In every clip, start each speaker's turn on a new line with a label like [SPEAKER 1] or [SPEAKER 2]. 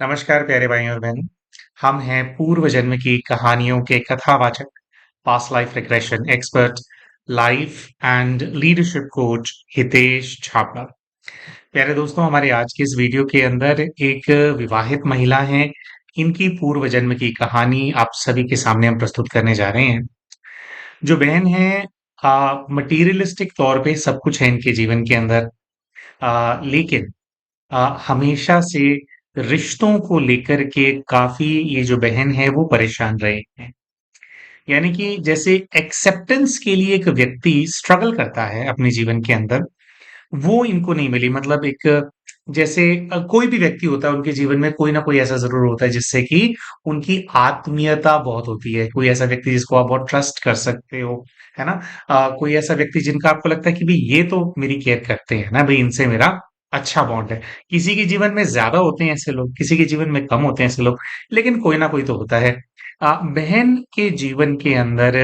[SPEAKER 1] नमस्कार प्यारे भाई और बहन। हम हैं पूर्व जन्म की कहानियों के कथावाचक, past life regression expert, life and leadership coach Hitesh Chhabra. प्यारे दोस्तों, हमारे आज के इस वीडियो के अंदर एक विवाहित महिला हैं। इनकी पूर्व जन्म की कहानी आप सभी के सामने हम प्रस्तुत करने जा रहे हैं। जो बहन है, मटीरियलिस्टिक तौर पे सब कुछ है इनके जीवन के अंदर, लेकिन हमेशा से रिश्तों को लेकर के काफी ये जो बहन है वो परेशान रहे हैं। यानी कि जैसे एक्सेप्टेंस के लिए एक व्यक्ति स्ट्रगल करता है अपने जीवन के अंदर, वो इनको नहीं मिली। मतलब एक जैसे कोई भी व्यक्ति होता है उनके जीवन में कोई ना कोई ऐसा जरूर होता है जिससे कि उनकी आत्मीयता बहुत होती है। कोई ऐसा व्यक्ति जिसको आप बहुत ट्रस्ट कर सकते हो, है ना। कोई ऐसा व्यक्ति जिनका आपको लगता है कि भाई ये तो मेरी केयर करते हैं ना, भाई इनसे मेरा अच्छा बॉन्ड है। किसी के जीवन में ज्यादा होते हैं ऐसे लोग, किसी के जीवन में कम होते हैं ऐसे लोग, लेकिन कोई ना कोई तो होता है। बहन के जीवन के अंदर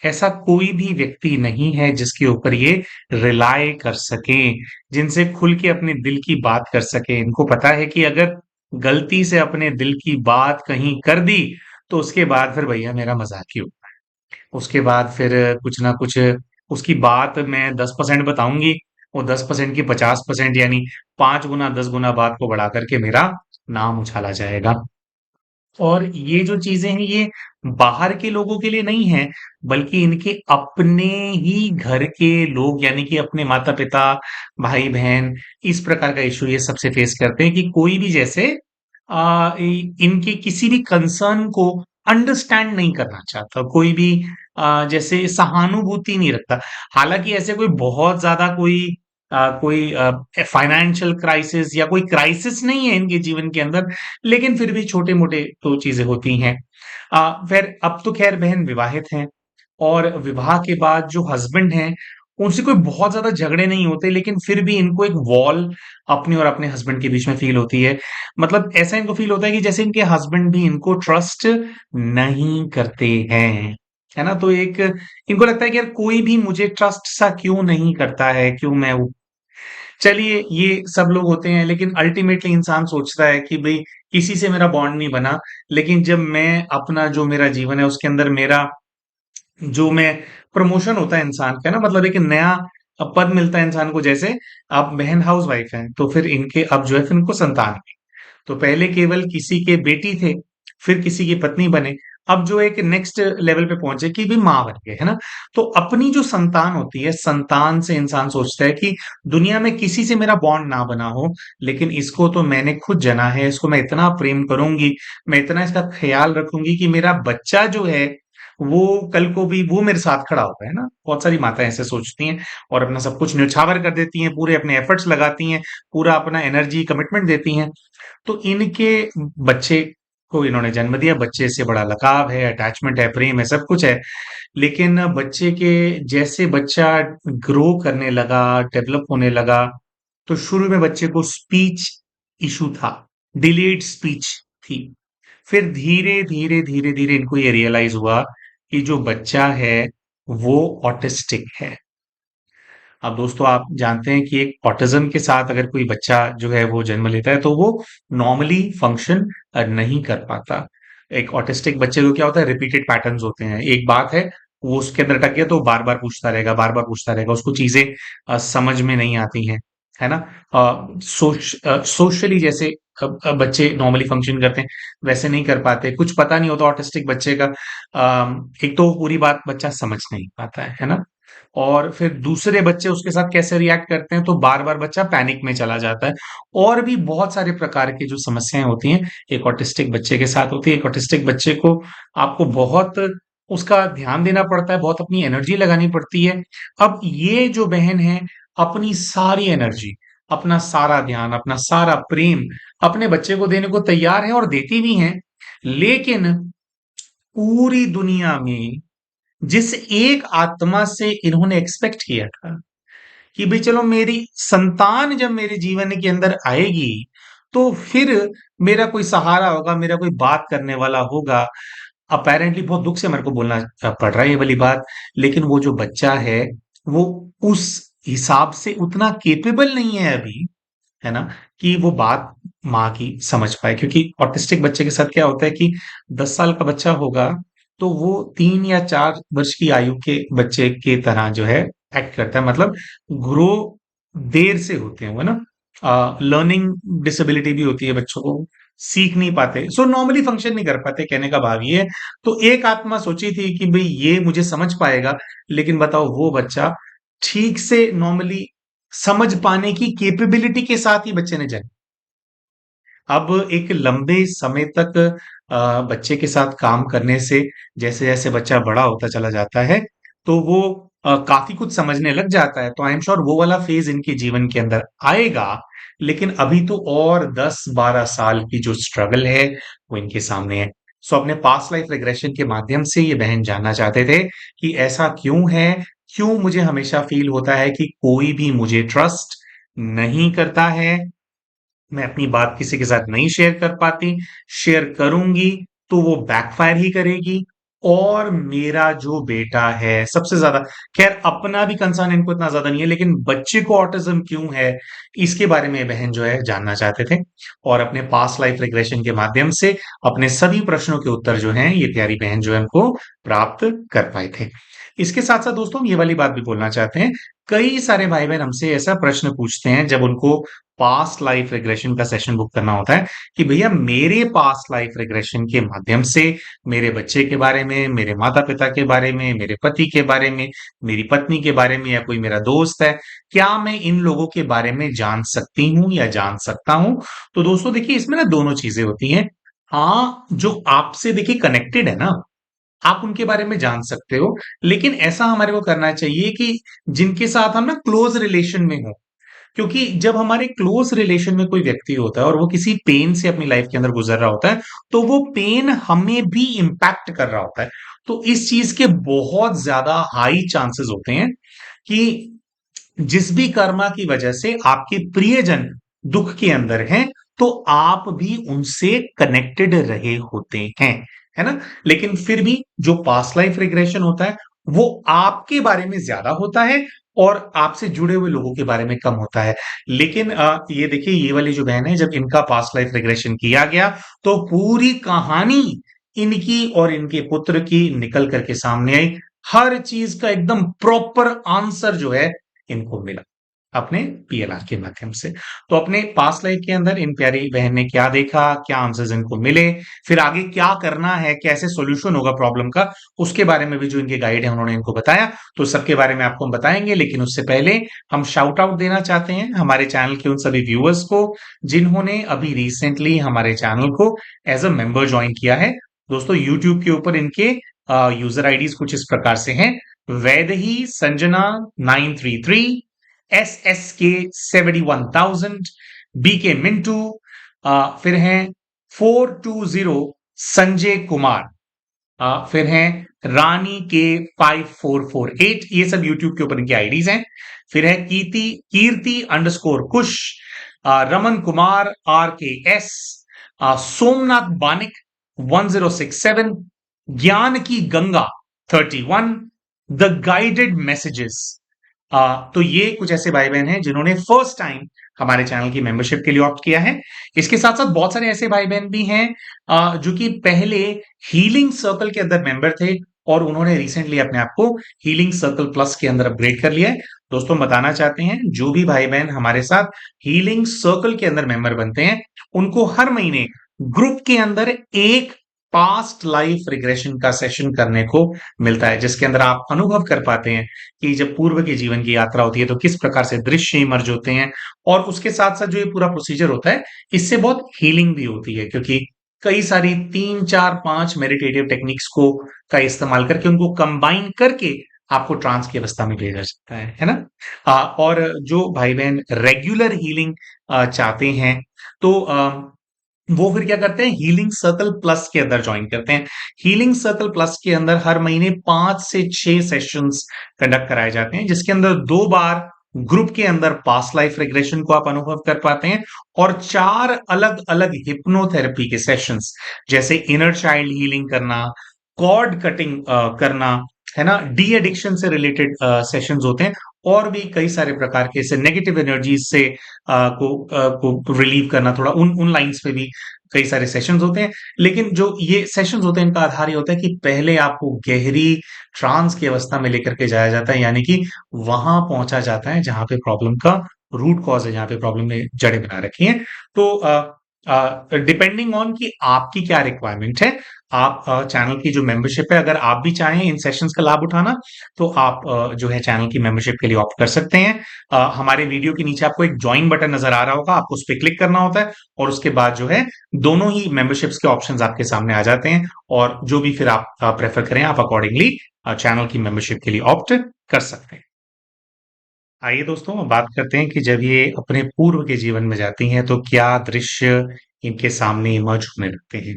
[SPEAKER 1] ऐसा कोई भी व्यक्ति नहीं है जिसके ऊपर ये रिलाय कर सकें, जिनसे खुल के अपने दिल की बात कर सकें। इनको पता है कि अगर गलती से अपने दिल की बात कहीं कर दी, तो उसके बाद फिर भैया मेरा मज़ाक ही होता है। उसके बाद फिर कुछ ना कुछ उसकी बात मैं 10% बताऊँगी, वो 10% की 50% यानी 5 गुना 10 गुना बात को बढ़ा कर के मेरा नाम उछाला जाएगा। और ये जो चीज़ें हैं ये बाहर के लोगों के लिए नहीं है, बल्कि इनके अपने ही घर के लोग यानी कि अपने माता-पिता, भाई-बहन इस प्रकार का इश्यू ये सबसे फेस करते हैं कि कोई भी जैसे इनके किसी भी कंसर्न को अंडरस्टैंड नहीं करना चाहता। कोई भी जैसे सहानुभूति नहीं रखता। हालाँकि ऐसे कोई बहुत ज़्यादा कोई फाइनेंशियल क्राइसिस या कोई क्राइसिस नहीं है इनके जीवन के अंदर, लेकिन फिर भी छोटे-मोटे तो चीज़ें होती हैं। फिर अब तो ख़ैर बहन विवाहित हैं और विवाह के बाद जो हस्बैंड हैं, उनसे कोई बहुत ज़्यादा झगड़े नहीं होते, लेकिन फिर भी इनको एक वॉल अपने और अपने हस्बैंड के बीच में फ़ील होती है। मतलब ऐसा इनको फ़ील होता है कि जैसे इनके हस्बैंड भी इनको ट्रस्ट नहीं करते हैं। है ना? तो एक इनको लगता है कि यार कोई भी मुझे ट्रस्ट सा क्यों नहीं करता है, क्यों मैं चलिए ये सब लोग होते हैं, लेकिन अल्टीमेटली इंसान सोचता है कि भई किसी से मेरा बॉन्ड नहीं बना, लेकिन जब मैं अपना जो मेरा जीवन है उसके अंदर मेरा जो मैं प्रमोशन होता है इंसान का ना, मतलब एक नया पद मिलता है इंसान को। जैसे अब बहन हाउसवाइफ हैं, तो फिर इनके अब जो है फिर इनको संतान हुई। तो पहले केवल किसी के बेटी थे, फिर किसी की पत्नी बने, अब जो एक नेक्स्ट लेवल पे पहुंचे कि भी माँ बन गए, है ना। तो अपनी जो संतान होती है, संतान से इंसान सोचता है कि दुनिया में किसी से मेरा बॉन्ड ना बना हो, लेकिन इसको तो मैंने खुद जना है, इसको मैं इतना प्रेम करूंगी, मैं इतना इसका ख्याल रखूंगी कि मेरा बच्चा जो है वो कल को भी वो मेरे साथ खड़ा होगा, है ना। बहुत सारी माताएं ऐसे सोचती हैं और अपना सब कुछ न्यौछावर कर देती हैं, पूरे अपने एफर्ट्स लगाती हैं, पूरा अपना एनर्जी कमिटमेंट देती हैं। तो इनके बच्चे को इन्होंने जन्म दिया, बच्चे से बड़ा लगाव है, अटैचमेंट है, प्रेम है, सब कुछ है। लेकिन बच्चे के जैसे बच्चा ग्रो करने लगा, डेवलप होने लगा, तो शुरू में बच्चे को स्पीच इशू था, डिलेड स्पीच थी। फिर धीरे धीरे धीरे धीरे इनको ये रियलाइज हुआ कि जो बच्चा है वो ऑटिस्टिक है। अब दोस्तों आप जानते हैं कि एक ऑटिज्म के साथ अगर कोई बच्चा जो है वो जन्म लेता है तो वो नॉर्मली फंक्शन नहीं कर पाता। एक ऑटिस्टिक बच्चे को क्या होता है, रिपीटेड पैटर्न्स होते हैं। एक बात है, वो उसके अंदर अटक गया तो बार बार पूछता रहेगा, बार बार पूछता रहेगा, उसको चीजें समझ में नहीं आती हैं, है ना। सोशली जैसे बच्चे नॉर्मली फंक्शन करते हैं वैसे नहीं कर पाते, कुछ पता नहीं होता ऑटिस्टिक बच्चे का। एक तो पूरी बात बच्चा समझ नहीं पाता है ना। और फिर दूसरे बच्चे उसके साथ कैसे रिएक्ट करते हैं, तो बार-बार बच्चा पैनिक में चला जाता है। और भी बहुत सारे प्रकार की जो समस्याएँ होती हैं, एक ऑटिस्टिक बच्चे के साथ होती है। एक ऑटिस्टिक बच्चे को आपको बहुत उसका ध्यान देना पड़ता है, बहुत अपनी एनर्जी लगानी पड़ती है। अब ये जो बहन है, अपनी सारी एनर्जी, अपना सारा ध्यान, अपना सारा प्रेम अपने बच्चे को देने को तैयार है और देती भी हैं। लेकिन पूरी दुनिया में जिस एक आत्मा से इन्होंने एक्सपेक्ट किया था कि भाई चलो मेरी संतान जब मेरे जीवन के अंदर आएगी तो फिर मेरा कोई सहारा होगा, मेरा कोई बात करने वाला होगा। अपेरेंटली बहुत दुख से मेरे को बोलना पड़ रहा है ये वाली बात, लेकिन वो जो बच्चा है वो उस हिसाब से उतना केपेबल नहीं है अभी है ना? कि वो बात माँ की समझ पाए, क्योंकि ऑटिस्टिक बच्चे के साथ क्या होता है कि 10 साल का बच्चा होगा, तो वो 3 या 4 वर्ष की आयु के बच्चे की तरह जो है एक्ट करता है, मतलब ग्रो देर से होते हैं वो, है ना? लर्निंग डिसेबिलिटी भी होती है बच्चों को, सीख नहीं पाते, सो नॉर्मली फंक्शन नहीं कर पाते, कहने का भाव ये है। तो एक आत्मा सोची थी कि भई ये मुझे समझ पाएगा, लेकिन बताओ वो बच्चा ठीक से नॉर्मली समझ पाने की कैपेबिलिटी के साथ ही बच्चे ने जन्म। अब एक लंबे समय तक बच्चे के साथ काम करने से जैसे-जैसे बच्चा बड़ा होता चला जाता है, तो वो काफ़ी कुछ समझने लग जाता है। तो आई एम श्योर वो वाला फ़ेज़ इनके जीवन के अंदर आएगा, लेकिन अभी तो और 10-12 साल की जो स्ट्रगल है, वो इनके सामने है। सो अपने पास्ट लाइफ़ रिग्रेशन के माध्यम से ये बहन जानना चाहते थे कि ऐसा क्यों है? क्यों मुझे हमेशा फ़ील होता है कि कोई भी मुझे ट्रस्ट नहीं करता है? मैं अपनी बात किसी के साथ नहीं शेयर कर पाती, शेयर करूँगी तो वो बैकफायर ही करेगी, और मेरा जो बेटा है सबसे ज़्यादा, ख़ैर अपना भी कंसर्न इनको इतना ज़्यादा नहीं है, लेकिन बच्चे को ऑटिज़्म क्यों है, इसके बारे में ये बहन जो है जानना चाहते थे, और अपने पास्ट लाइफ़ रिग्रेशन के माध्यम से अपने सभी प्रश्नों के उत्तर जो हैं, ये प्यारी बहन जो है उनको प्राप्त कर पाए थे। इसके साथ-साथ दोस्तों हम ये वाली बात भी बोलना चाहते हैं, कई सारे भाई-बहन हमसे ऐसा प्रश्न पूछते हैं जब उनको पास्ट लाइफ रिग्रेशन का सेशन बुक करना होता है कि भैया मेरे पास्ट लाइफ रिग्रेशन के माध्यम से मेरे बच्चे के बारे में, मेरे माता-पिता के बारे में, मेरे पति के बारे में, मेरी पत्नी के बारे में, या कोई मेरा दोस्त है, क्या मैं इन लोगों के बारे में जान सकती हूँ या जान सकता हूँ? तो दोस्तों देखिए, इसमें ना दोनों चीज़ें होती हैं। हाँ, जो आपसे देखिए कनेक्टेड है ना, आप उनके बारे में जान सकते हो, लेकिन ऐसा हमारे को करना चाहिए कि जिनके साथ हम ना क्लोज़ रिलेशन में हों। क्योंकि जब हमारे क्लोज रिलेशन में कोई व्यक्ति होता है और वो किसी पेन से अपनी लाइफ के अंदर गुजर रहा होता है, तो वो पेन हमें भी इम्पैक्ट कर रहा होता है। तो इस चीज के बहुत ज्यादा हाई चांसेस होते हैं कि जिस भी कर्मा की वजह से आपके प्रियजन दुख के अंदर हैं, तो आप भी उनसे कनेक्टेड रहे होते हैं, है ना? लेकिन फिर भी जो पास्ट लाइफ रिग्रेशन होता है, वो आपके बारे में ज्यादा होता है और आपसे जुड़े हुए लोगों के बारे में कम होता है। लेकिन ये देखिए, ये वाली जो बहन है, जब इनका पास्ट लाइफ रिग्रेशन किया गया, तो पूरी कहानी इनकी और इनके पुत्र की निकल करके सामने आई। हर चीज का एकदम प्रॉपर आंसर जो है इनको मिला अपने पीएलआर के माध्यम से। तो अपने पास्ट लाइफ के अंदर इन प्यारी बहन ने क्या देखा, क्या आंसर्स इनको मिले, फिर आगे क्या करना है, कैसे सॉल्यूशन होगा प्रॉब्लम का, उसके बारे में भी जो इनके गाइड है उन्होंने इनको बताया। तो सबके बारे में आपको हम बताएंगे, लेकिन उससे पहले हम शाउट आउट देना चाहते हैं हमारे चैनल के उन सभी व्यूअर्स को जिन्होंने अभी रिसेंटली हमारे चैनल को एज अ मेंबर ज्वाइन किया है। दोस्तों यूट्यूब के ऊपर इनके यूजर आईडीज कुछ इस प्रकार से हैं: वैदही संजना 933, SSK 71,000, BK मिंटू, फिर हैं 420 संजय कुमार, फिर हैं रानी के 5448। ये सब यूट्यूब के ऊपर इनकी आईडीज हैं। फिर है कीर्ति अंडरस्कोर कुश, रमन कुमार RKS, सोमनाथ बानिक 1067, ज्ञान की गंगा 31, द गाइडेड मैसेजेस। तो ये कुछ ऐसे भाई बहन हैं जिन्होंने फर्स्ट टाइम हमारे चैनल की मेंबरशिप के लिए ऑप्ट किया है। इसके साथ साथ बहुत सारे ऐसे भाई बहन भी हैं जो कि पहले हीलिंग सर्कल के अंदर मेंबर थे और उन्होंने रिसेंटली अपने आप को हीलिंग सर्कल प्लस के अंदर अपग्रेड कर लिया है। दोस्तों बताना चाहते हैं, जो भी भाई बहन हमारे साथ हीलिंग सर्कल के अंदर मेंबर बनते हैं, उनको हर महीने ग्रुप के अंदर एक पास्ट लाइफ रिग्रेशन का सेशन करने को मिलता है, जिसके अंदर आप अनुभव कर पाते हैं कि जब पूर्व के जीवन की यात्रा होती है तो किस प्रकार से दृश्य इमर्ज होते हैं। और उसके साथ साथ जो ये पूरा प्रोसीजर होता है, इससे बहुत हीलिंग भी होती है, क्योंकि कई सारी 3 4 5 मेडिटेटिव टेक्निक्स को का इस्तेमाल करके उनको कंबाइन करके आपको ट्रांस की अवस्था में भेजा जाता है ना? और जो भाई बहन रेगुलर हीलिंग चाहते हैं, तो वो फिर क्या करते हैं, हीलिंग सर्कल प्लस के अंदर ज्वाइन करते हैं। हीलिंग सर्कल प्लस के अंदर हर महीने 5 से 6 सेशंस कंडक्ट कराए जाते हैं, जिसके अंदर 2 बार ग्रुप के अंदर पास्ट लाइफ रिग्रेशन को आप अनुभव कर पाते हैं, और 4 अलग-अलग हिप्नोथेरेपी के सेशंस, जैसे इनर चाइल्ड हीलिंग करना, कॉर्ड कटिंग करना, है ना? डी एडिक्शन से रिलेटेड सेशंस होते हैं, और भी कई सारे प्रकार के ऐसे नेगेटिव एनर्जीज से को रिलीव करना, थोड़ा उन उन लाइंस पे भी कई सारे सेशंस होते हैं। लेकिन जो ये सेशंस होते हैं इनका आधार ये होता है कि पहले आपको गहरी ट्रांस की अवस्था में लेकर के जाया जाता है, यानी कि वहां पहुंचा जाता है जहां पे प्रॉब्लम का रूट कॉज है, जहां पे प्रॉब्लम ने जड़ें बना रखी हैं। तो डिपेंडिंग ऑन कि आपकी क्या रिक्वायरमेंट है, आप चैनल की जो मेंबरशिप है, अगर आप भी चाहें इन सेशंस का लाभ उठाना, तो आप जो है चैनल की मेंबरशिप के लिए ऑप्ट कर सकते हैं। हमारे वीडियो के नीचे आपको एक ज्वाइन बटन नजर आ रहा होगा, आपको उस पर क्लिक करना होता है और उसके बाद जो है दोनों ही मेंबरशिप्स के ऑप्शंस आपके सामने आ जाते हैं, और जो भी फिर आप प्रेफर करें आप अकॉर्डिंगली चैनल की मेंबरशिप के लिए ऑप्ट कर सकते हैं। आइए दोस्तों, अब बात करते हैं कि जब ये अपने पूर्व के जीवन में जाती हैं तो क्या दृश्य इनके सामने इमर्ज होने लगते हैं।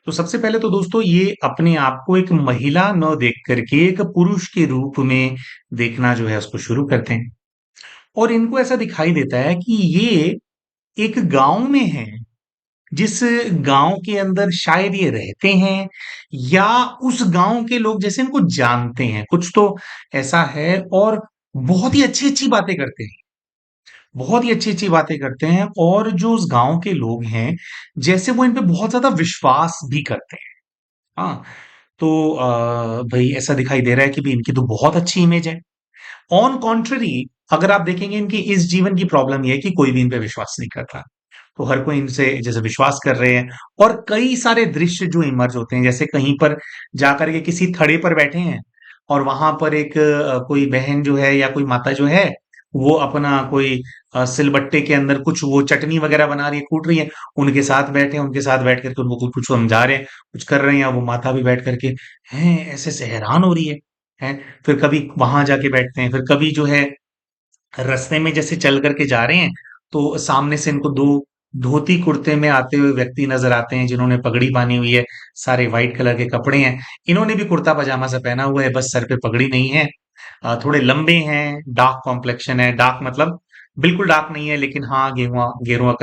[SPEAKER 1] तो सबसे पहले तो दोस्तों ये अपने आप को एक महिला न देख करके एक पुरुष के रूप में देखना जो है उसको शुरू करते हैं, और इनको ऐसा दिखाई देता है कि ये एक गांव में है, जिस गांव के अंदर शायद ये रहते हैं, या उस गांव के लोग जैसे इनको जानते हैं, कुछ तो ऐसा है। और बहुत ही अच्छी अच्छी बातें करते हैं, बहुत ही अच्छी अच्छी बातें करते हैं, और जो उस गांव के लोग हैं जैसे वो इन पे बहुत ज्यादा विश्वास भी करते हैं। हाँ, तो भाई ऐसा दिखाई दे रहा है कि भी इनकी तो बहुत अच्छी इमेज है। ऑन कॉन्ट्ररी, अगर आप देखेंगे इनकी इस जीवन की प्रॉब्लम ये है कि कोई भी इन पे विश्वास नहीं करता। तो हर कोई इनसे जैसे विश्वास कर रहे हैं, और कई सारे दृश्य जो इमर्ज होते हैं, जैसे कहीं पर जाकर के किसी थड़े पर बैठे हैं, और वहां पर एक कोई बहन जो है या कोई माता जो है, वो अपना कोई सिलबट्टे के अंदर कुछ वो चटनी वगैरह बना रही है, कूट रही है। उनके साथ बैठे हैं, उनके साथ बैठ करके उनको कुछ कुछ समझा रहे हैं, कुछ कर रहे हैं, या वो माता भी बैठ करके हैं ऐसे से हैरान हो रही है। फिर कभी वहां जाके बैठते हैं, फिर कभी जो है रास्ते में जैसे चल करके जा रहे हैं, तो सामने से इनको दो धोती कुर्ते में आते हुए व्यक्ति नजर आते हैं, जिन्होंने पगड़ी बांधी हुई है, सारे व्हाइट कलर के कपड़े हैं। इन्होंने भी कुर्ता पजामा सा पहना हुआ है, बस सर पे पगड़ी नहीं है। थोड़े लंबे हैं, डार्क कॉम्प्लेक्शन है, डार्क मतलब बिल्कुल डार्क नहीं है, लेकिन हाँ गेरुआ गेरुआ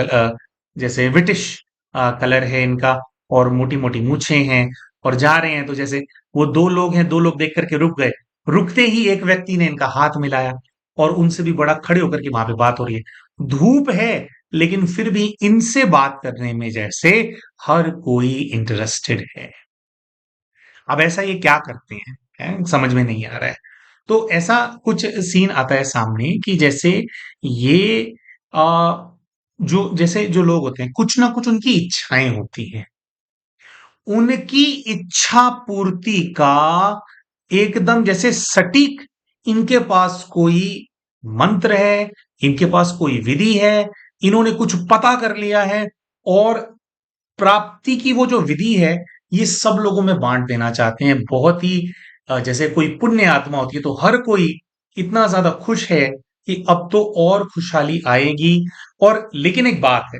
[SPEAKER 1] जैसे ब्रिटिश कलर है इनका, और मोटी मोटी मूछें हैं, और जा रहे हैं तो जैसे वो दो लोग हैं, दो लोग देख करके रुक गए, रुकते ही एक व्यक्ति ने इनका हाथ मिलाया, और उनसे भी बड़ा खड़े होकर के वहां पे बात हो रही है। धूप है, लेकिन फिर भी इनसे बात करने में जैसे हर कोई इंटरेस्टेड है। अब ऐसा ये क्या करते हैं, समझ में नहीं आ रहा है। तो ऐसा कुछ सीन आता है सामने कि जैसे ये आ, जो जैसे जो लोग होते हैं, कुछ ना कुछ उनकी इच्छाएं होती हैं, उनकी इच्छा पूर्ति का एकदम जैसे सटीक इनके पास कोई मंत्र है, इनके पास कोई विधि है, इन्होंने कुछ पता कर लिया है, और प्राप्ति की वो जो विधि है ये सब लोगों में बांट देना चाहते हैं। बहुत ही जैसे कोई पुण्य आत्मा होती है, तो हर कोई इतना ज्यादा खुश है कि अब तो और खुशहाली आएगी। और लेकिन एक बात है,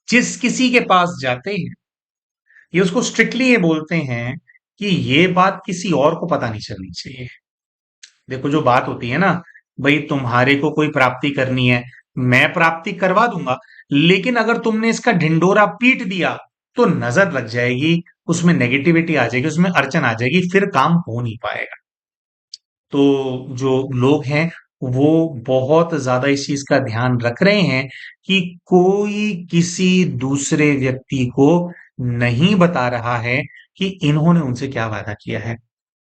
[SPEAKER 1] जिस किसी के पास जाते हैं ये उसको स्ट्रिक्टली ये बोलते हैं कि ये बात किसी और को पता नहीं चलनी चाहिए। देखो जो बात होती है ना, भाई तुम्हारे को कोई प्राप्ति करनी है, मैं प्राप्ति करवा दूंगा, लेकिन अगर तुमने इसका ढिंडोरा पीट दिया तो नजर लग जाएगी, उसमें नेगेटिविटी आ जाएगी, उसमें अड़चन आ जाएगी, फिर काम हो नहीं पाएगा। तो जो लोग हैं वो बहुत ज्यादा इस चीज का ध्यान रख रहे हैं कि कोई किसी दूसरे व्यक्ति को नहीं बता रहा है कि इन्होंने उनसे क्या वादा किया है।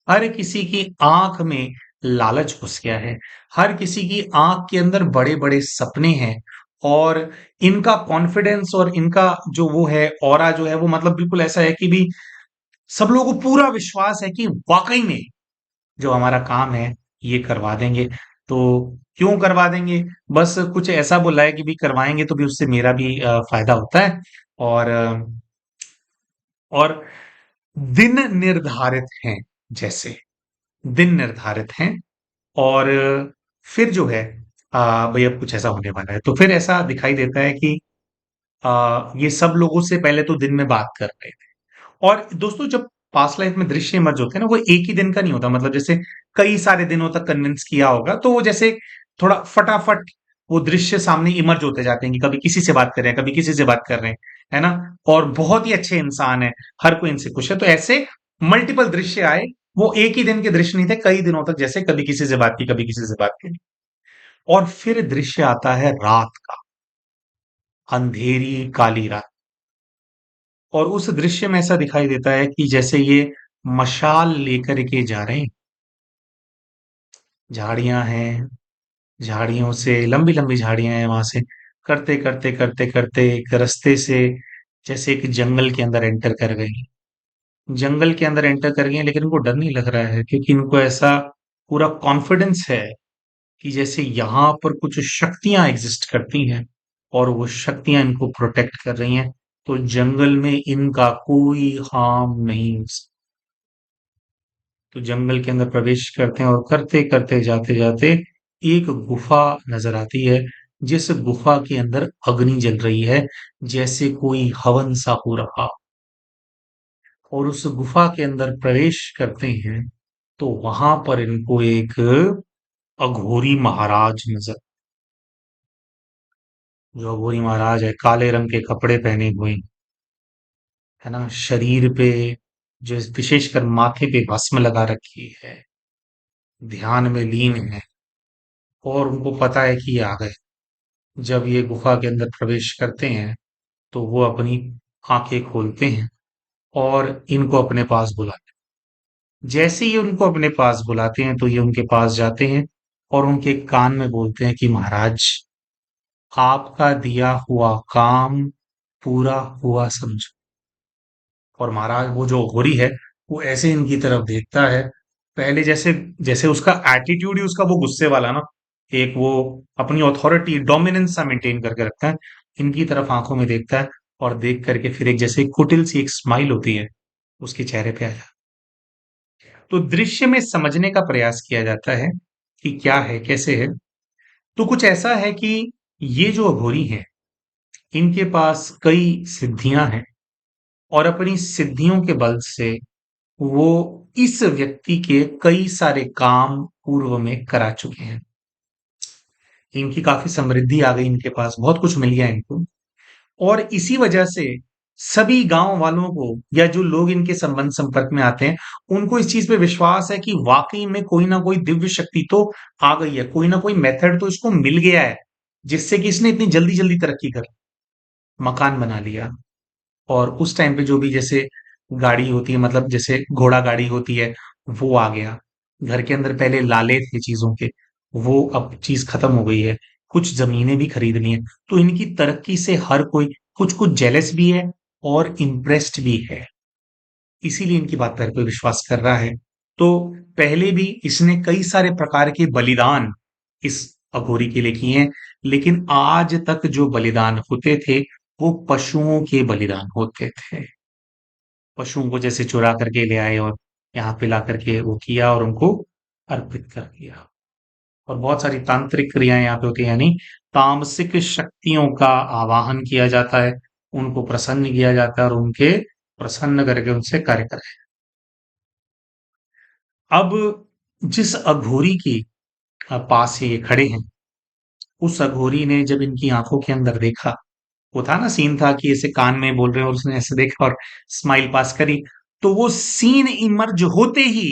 [SPEAKER 1] हर किसी की आंख में लालच घुस गया है, हर किसी की आंख के अंदर बड़े बड़े सपने हैं, और इनका कॉन्फिडेंस और इनका जो वो है ऑरा जो है वो मतलब बिल्कुल ऐसा है कि भी सब लोगों को पूरा विश्वास है कि वाकई में जो हमारा काम है ये करवा देंगे। तो क्यों करवा देंगे, बस कुछ ऐसा बोला है कि भी करवाएंगे तो भी उससे मेरा भी फायदा होता है। और और दिन निर्धारित हैं, जैसे दिन निर्धारित हैं, और फिर जो है भाई अब कुछ ऐसा होने वाला है, तो फिर ऐसा दिखाई देता है कि ये सब लोगों से पहले तो दिन में बात कर रहे थे। और दोस्तों जब पास्ट लाइफ में दृश्य इमर्ज होते हैं ना, वो एक ही दिन का नहीं होता, मतलब जैसे कई सारे दिनों तक कन्विंस किया होगा, तो वो जैसे थोड़ा फटाफट वो दृश्य सामने इमर्ज होते जाते हैं कि कभी किसी से बात कर रहे हैं, कभी किसी से बात कर रहे हैं, है ना। और बहुत ही अच्छे इंसान है, हर कोई इनसे खुश है, तो ऐसे मल्टीपल दृश्य आए, वो एक ही दिन के दृश्य नहीं थे, कई दिनों तक, जैसे कभी किसी से बात की, कभी किसी से बात की। और फिर दृश्य आता है रात का, अंधेरी काली रात। और उस दृश्य में ऐसा दिखाई देता है कि जैसे ये मशाल लेकर के जा रहे हैं। झाड़ियां हैं, झाड़ियों से लंबी लंबी झाड़ियां हैं, वहां से करते करते करते करते एक रास्ते से, जैसे एक जंगल के अंदर एंटर कर गई। जंगल के अंदर एंटर कर गई हैं, लेकिन इनको डर नहीं लग रहा है, क्योंकि इनको ऐसा पूरा कॉन्फिडेंस है कि जैसे यहाँ पर कुछ शक्तियां एग्जिस्ट करती हैं और वो शक्तियां इनको प्रोटेक्ट कर रही हैं। तो जंगल में इनका कोई हार्म नहीं हो सकता। तो जंगल के अंदर प्रवेश करते हैं और करते करते जाते जाते एक गुफा नजर आती है, जिस गुफा के अंदर अग्नि जल रही है, जैसे कोई हवन सा हो रहा। और उस गुफा के अंदर प्रवेश करते हैं तो वहां पर इनको एक अघोरी महाराज नजर। जो अघोरी महाराज है, काले रंग के कपड़े पहने हुए, है ना, शरीर पे, जो विशेषकर माथे पे भस्म लगा रखी है, ध्यान में लीन है। और उनको पता है कि ये आ गए। जब ये गुफा के अंदर प्रवेश करते हैं तो वो अपनी आंखें खोलते हैं और इनको अपने पास बुलाते हैं। जैसे ही उनको अपने पास बुलाते हैं तो ये उनके पास जाते हैं और उनके कान में बोलते हैं कि महाराज, आपका दिया हुआ काम पूरा हुआ समझो। और महाराज, वो जो घोड़ी है, वो ऐसे इनकी तरफ देखता है। पहले जैसे, जैसे उसका एटीट्यूड ही उसका वो गुस्से वाला ना, एक वो अपनी ऑथोरिटी डोमिनेंस सा मेंटेन करके रखता है। इनकी तरफ आंखों में देखता है और देख करके फिर एक जैसे कुटिल सी एक स्माइल होती है उसके चेहरे पे आ जाती है। तो दृश्य में समझने का प्रयास किया जाता है कि क्या है, कैसे है। तो कुछ ऐसा है कि ये जो अघोरी हैं, इनके पास कई सिद्धियां हैं और अपनी सिद्धियों के बल से वो इस व्यक्ति के कई सारे काम पूर्व में करा चुके हैं। इनकी काफी समृद्धि आ गई, इनके पास बहुत कुछ मिल गया इनको। और इसी वजह से सभी गांव वालों को या जो लोग इनके संबंध संपर्क में आते हैं, उनको इस चीज पे विश्वास है कि वाकई में कोई ना कोई दिव्य शक्ति तो आ गई है, कोई ना कोई मेथड तो इसको मिल गया है, जिससे कि इसने इतनी जल्दी जल्दी तरक्की कर मकान बना लिया। और उस टाइम पे जो भी जैसे गाड़ी होती है, मतलब जैसे घोड़ा गाड़ी होती है, वो आ गया। घर के अंदर पहले लाले थे चीजों के, वो अब चीज खत्म हो गई है। कुछ जमीनें भी खरीद ली हैं। तो इनकी तरक्की से हर कोई कुछ कुछ जेलस भी है और इम्प्रेस्ड भी है। इसीलिए इनकी बात पर कोई विश्वास कर रहा है। तो पहले भी इसने कई सारे प्रकार के बलिदान इस अघोरी के लिए किए हैं, लेकिन आज तक जो बलिदान होते थे वो पशुओं के बलिदान होते थे। पशुओं को जैसे चुरा करके ले आए और यहाँ पे ला करके वो किया और उनको अर्पित कर दिया। और बहुत सारी तांत्रिक क्रियाएं यहाँ पे होती है, यानी तामसिक शक्तियों का आवाहन किया जाता है, उनको प्रसन्न किया जाता है और उनके प्रसन्न करके उनसे कार्य कराए। अब जिस अघोरी के पास ये खड़े हैं, उस अघोरी ने जब इनकी आंखों के अंदर देखा, वो था ना सीन था कि ऐसे कान में बोल रहे हैं और उसने ऐसे देखा और स्माइल पास करी। तो वो सीन इमर्ज होते ही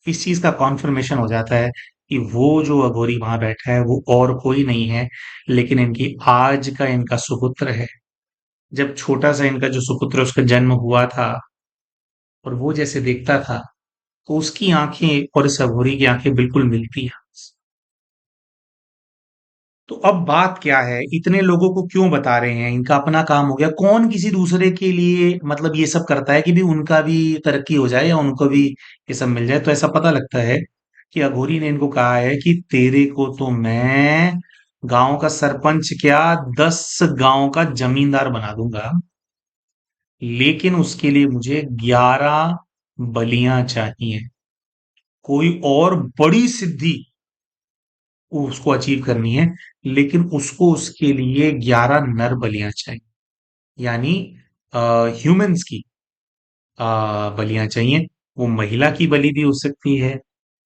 [SPEAKER 1] इस चीज का कॉन्फर्मेशन हो जाता है कि वो जो अघोरी वहां बैठा है वो और कोई नहीं है, लेकिन इनकी आज का इनका सुपुत्र है। जब छोटा सा इनका जो सुपुत्र उसका जन्म हुआ था और वो जैसे देखता था, तो उसकी आंखें और इस अघोरी की आंखें बिल्कुल मिलती हैं। तो अब बात क्या है, इतने लोगों को क्यों बता रहे हैं, इनका अपना काम हो गया, कौन किसी दूसरे के लिए मतलब ये सब करता है कि भी उनका भी तरक्की हो जाए या उनको भी ये सब मिल जाए। तो ऐसा पता लगता है कि अघोरी ने इनको कहा है कि तेरे को तो मैं गांव का सरपंच क्या, 10 गांव का जमींदार बना दूंगा, लेकिन उसके लिए मुझे 11 बलियां चाहिए। कोई और बड़ी सिद्धि उसको अचीव करनी है, लेकिन उसको उसके लिए 11 नर बलियां चाहिए, यानी ह्यूमंस की बलियां चाहिए। वो महिला की बलि भी हो सकती है,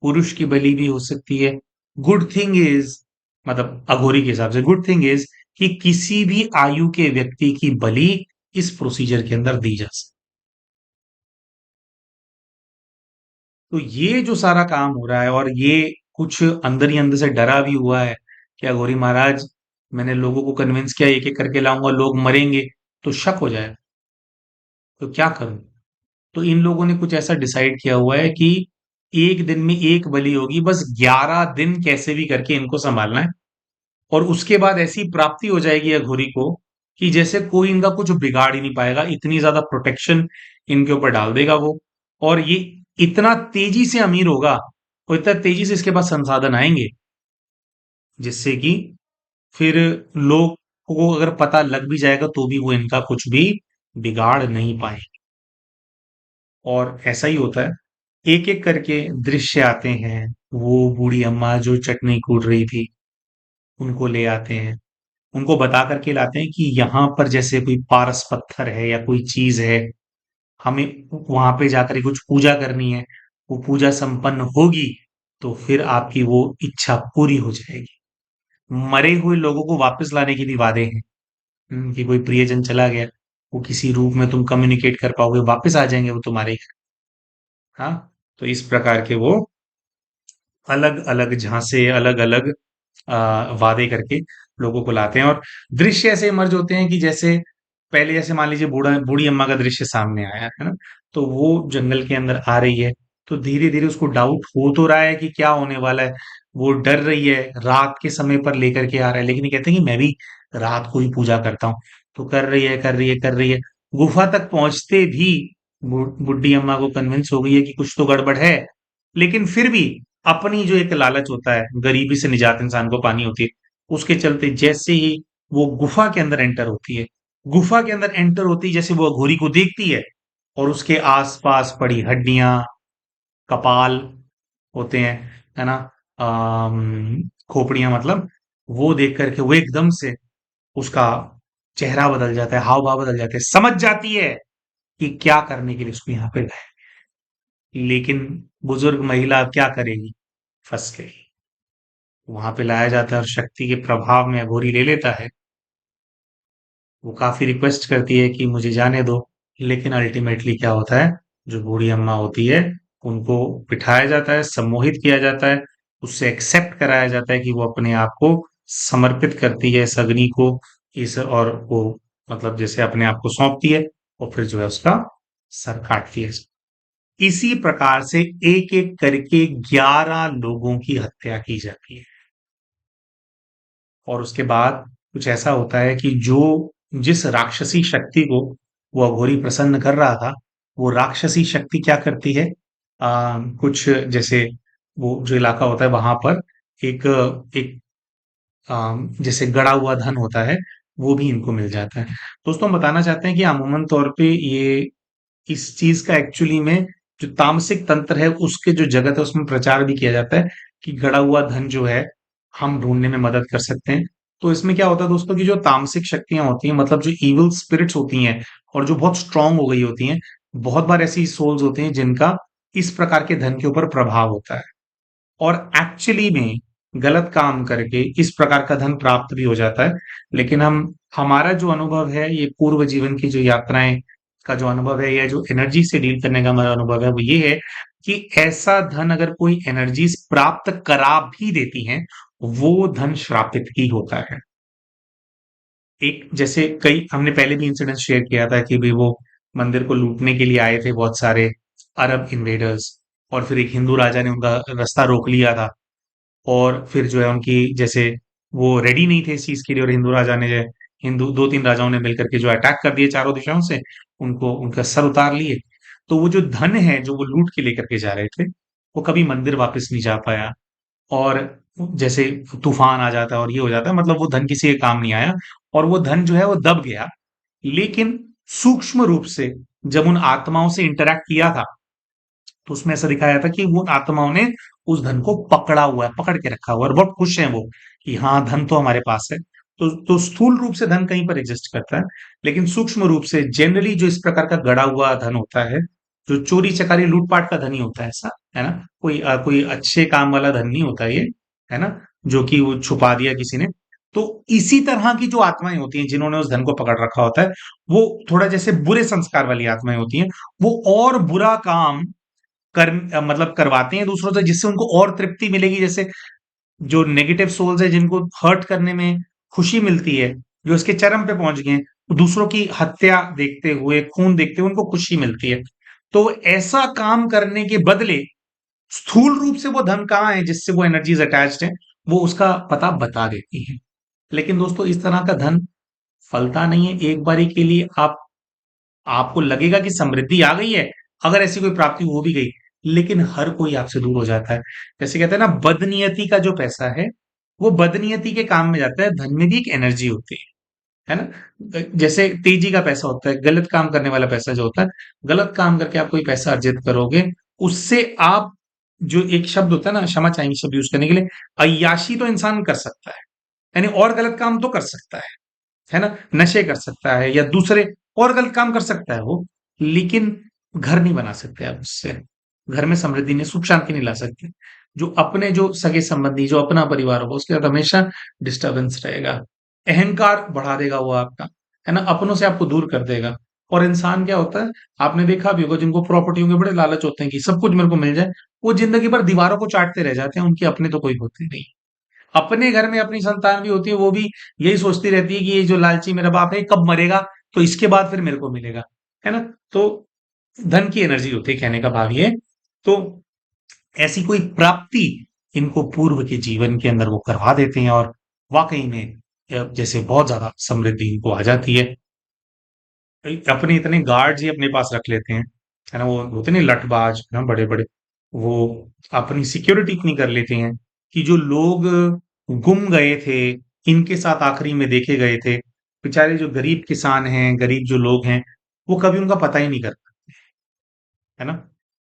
[SPEAKER 1] पुरुष की बलि भी हो सकती है। गुड थिंग इज, मतलब अघोरी के हिसाब से गुड थिंग इज कि किसी भी आयु के व्यक्ति की बलि इस प्रोसीजर के अंदर दी जा सकती तो ये जो सारा काम हो रहा है, और ये कुछ अंदर ही अंदर से डरा भी हुआ है कि अघोरी महाराज, मैंने लोगों को कन्विंस किया एक एक करके लाऊंगा, लोग मरेंगे तो शक हो जाए, तो क्या करूं। तो इन लोगों ने कुछ ऐसा डिसाइड किया हुआ है कि एक दिन में एक बलि होगी, बस 11 दिन कैसे भी करके इनको संभालना है, और उसके बाद ऐसी प्राप्ति हो जाएगी अघोरी को कि जैसे कोई इनका कुछ बिगाड़ ही नहीं पाएगा, इतनी ज्यादा प्रोटेक्शन इनके ऊपर डाल देगा वो। और ये इतना तेजी से अमीर होगा, और इतना तेजी से इसके पास संसाधन आएंगे, जिससे कि फिर लोग को अगर पता लग भी जाएगा तो भी वो इनका कुछ भी बिगाड़ नहीं पाए। और ऐसा ही होता है, एक एक करके दृश्य आते हैं। वो बूढ़ी अम्मा जो चटनी कूट रही थी, उनको ले आते हैं, उनको बता करके लाते हैं कि यहाँ पर जैसे कोई पारस पत्थर है या कोई चीज है, हमें वहां पे जाकर के कुछ पूजा करनी है। वो पूजा संपन्न होगी तो फिर आपकी वो इच्छा पूरी हो जाएगी। मरे हुए लोगों को वापस लाने के भी वादे हैं। कि कोई प्रियजन चला गया, वो किसी रूप में तुम कम्युनिकेट कर पाओगे, वापस आ जाएंगे वो तुम्हारे घर। हाँ, तो इस प्रकार के वो अलग अलग झांसे, अलग अलग वादे करके लोगों को लाते हैं। और दृश्य ऐसे इमर्ज होते हैं कि जैसे पहले जैसे मान लीजिए बूढ़ा बूढ़ी अम्मा का दृश्य सामने आया है ना, तो वो जंगल के अंदर आ रही है, तो धीरे धीरे उसको डाउट हो तो रहा है कि क्या होने वाला है। वो डर रही है, रात के समय पर लेकर के आ रहा है, लेकिन ये कहते हैं कि मैं भी रात को ही पूजा करता हूँ। तो कर रही है, कर रही है, कर रही है। गुफा तक पहुंचते भी बुढ़ी अम्मा को कन्विंस हो गई है कि कुछ तो गड़बड़ है, लेकिन फिर भी अपनी जो एक लालच होता है, गरीबी से निजात इंसान को पानी होती है, उसके चलते जैसे ही वो गुफा के अंदर एंटर होती है, गुफा के अंदर एंटर होती है, जैसे वो अघोरी को देखती है, और उसके आसपास पड़ी हड्डियां, कपाल होते हैं, है ना, खोपड़ियां मतलब, वो देख करके वो एकदम से उसका चेहरा बदल जाता है, हाव भाव बदल जाते हैं, समझ जाती है कि क्या करने के लिए उसको यहाँ पे लाया। लेकिन बुजुर्ग महिला अब क्या करेगी, फंस गई। वहां पे लाया जाता है और शक्ति के प्रभाव में अघोरी ले लेता है। वो काफी रिक्वेस्ट करती है कि मुझे जाने दो, लेकिन अल्टीमेटली क्या होता है, जो बूढ़ी अम्मा होती है, उनको बिठाया जाता है, सम्मोहित किया जाता है, उससे एक्सेप्ट कराया जाता है कि वो अपने आप को समर्पित करती है इस अग्नि को, इस, और वो मतलब जैसे अपने आप को सौंपती है, और फिर जो है उसका सर काटती है। इसी प्रकार से एक एक करके 11 लोगों की हत्या की जाती है। और उसके बाद कुछ ऐसा होता है कि जो जिस राक्षसी शक्ति को वो अघोरी प्रसन्न कर रहा था, वो राक्षसी शक्ति क्या करती है, कुछ जैसे वो जो इलाका होता है वहां पर एक एक जैसे गड़ा हुआ धन होता है, वो भी इनको मिल जाता है। दोस्तों, हम बताना चाहते हैं कि अमूमन तौर पे ये इस चीज का एक्चुअली में जो तामसिक तंत्र है उसके जो जगत है उसमें प्रचार भी किया जाता है कि गड़ा हुआ धन जो है हम ढूंढने में मदद कर सकते हैं। तो इसमें क्या होता है दोस्तों, कि जो तामसिक शक्तियां होती हैं, मतलब जो इविल स्पिरिट्स होती हैं और जो बहुत स्ट्रांग हो गई होती हैं, बहुत बार ऐसी सोल्स होती हैं जिनका इस प्रकार के धन के ऊपर प्रभाव होता है, और एक्चुअली में गलत काम करके इस प्रकार का धन प्राप्त भी हो जाता है। लेकिन हम हमारा जो अनुभव है, ये पूर्व जीवन की जो यात्राएं का जो अनुभव है, या जो एनर्जी से डील करने का हमारा अनुभव है, वो ये है कि ऐसा धन अगर कोई एनर्जीज प्राप्त करा भी देती हैं, वो धन श्रापित ही होता है। एक जैसे कई हमने पहले भी इंसिडेंट शेयर किया था कि भी वो मंदिर को लूटने के लिए आए थे बहुत सारे अरब इन्वेडर्स, और फिर एक हिंदू राजा ने उनका रास्ता रोक लिया था, और फिर जो है उनकी जैसे वो रेडी नहीं थे इस चीज के लिए, और हिंदू राजा ने जो है, हिंदू दो तीन राजाओं ने मिलकर के जो अटैक कर दिए चारों दिशाओं से, उनको उनका सर उतार लिए। तो वो जो धन है जो वो लूट के लेकर के जा रहे थे, वो कभी मंदिर वापस नहीं जा पाया। और जैसे तूफान आ जाता है और ये हो जाता है, मतलब वो धन किसी के काम नहीं आया, और वो धन जो है वो दब गया। लेकिन सूक्ष्म रूप से जब उन आत्माओं से इंटरैक्ट किया था, तो उसमें ऐसा दिखाया था कि वो आत्माओं ने उस धन को पकड़ा हुआ है, पकड़ के रखा हुआ है, और बहुत खुश हैं वो कि हाँ, धन तो हमारे पास है। तो स्थूल रूप से धन कहीं पर एग्जिस्ट करता है, लेकिन सूक्ष्म रूप से जनरली जो इस प्रकार का गड़ा हुआ धन होता है, जो चोरी चकारी लूटपाट का धन ही होता है, ऐसा है ना, कोई अच्छे काम वाला धन नहीं होता ये, है ना, जो कि वो छुपा दिया किसी ने। तो इसी तरह की जो आत्माएं होती हैं जिन्होंने उस धन को पकड़ रखा होता है, वो थोड़ा जैसे बुरे संस्कार वाली आत्माएं होती हैं, वो और बुरा काम मतलब करवाते हैं दूसरों से, जिससे उनको और तृप्ति मिलेगी। जैसे जो नेगेटिव सोल्स है, जिनको हर्ट करने में खुशी मिलती है, जो इसके चरम पे पहुंच गए हैं, दूसरों की हत्या देखते हुए, खून देखते हुए उनको खुशी मिलती है। तो ऐसा काम करने के बदले स्थूल रूप से वो धन कहाँ है जिससे वो एनर्जीज अटैच्ड है, वो उसका पता बता देती है। लेकिन दोस्तों, इस तरह का धन फलता नहीं है। एक बारी के लिए आपको लगेगा कि समृद्धि आ गई है, अगर ऐसी कोई प्राप्ति हो भी गई, लेकिन हर कोई आपसे दूर हो जाता है। जैसे कहते हैं ना, बदनियति का जो पैसा है, वो बदनियति के काम में जाता है। धन में भी एक एनर्जी होती है ना। जैसे तेजी का पैसा होता है, गलत काम करने वाला पैसा जो होता है, गलत काम करके आप कोई पैसा अर्जित करोगे, उससे आप, जो एक शब्द होता है ना, क्षमा चाहेंगे शब्द यूज करने के लिए, अय्याशी तो इंसान कर सकता है, यानी और गलत काम तो कर सकता है ना, नशे कर सकता है या दूसरे और गलत काम कर सकता है वो, लेकिन घर नहीं बना सकते आप उससे। घर में समृद्धि नहीं, सुख शांति नहीं ला सकते। जो अपने, जो सगे संबंधी, जो अपना परिवार होगा, उसके साथ हमेशा डिस्टर्बेंस रहेगा। अहंकार बढ़ा देगा वो आपका, है ना, अपनों से आपको दूर कर देगा। और इंसान क्या होता है, आपने देखा भी होगा, जिनको प्रॉपर्टियों के बड़े लालच होते हैं कि सब कुछ मेरे को मिल जाए, वो जिंदगी भर दीवारों को चाटते रह जाते हैं, उनके अपने तो कोई होते नहीं। अपने घर में अपनी संतान भी होती है, वो भी यही सोचती रहती है कि ये जो लालची मेरा बाप है कब मरेगा, तो इसके बाद फिर मेरे को मिलेगा, है ना। तो धन की एनर्जी होती है, कहने का भाव ये है। तो ऐसी कोई प्राप्ति इनको पूर्व के जीवन के अंदर वो करवा देते हैं, और वाकई में जैसे बहुत ज्यादा समृद्धि इनको आ जाती है। अपने इतने गार्ड्स ही अपने पास रख लेते हैं, है ना, वो होते नहीं लठबाज, है ना, बड़े बड़े, वो अपनी सिक्योरिटी इतनी कर लेते हैं कि जो लोग गुम गए थे, इनके साथ आखिरी में देखे गए थे, बेचारे जो गरीब किसान हैं, गरीब जो लोग हैं, वो कभी उनका पता ही नहीं करता, है ना।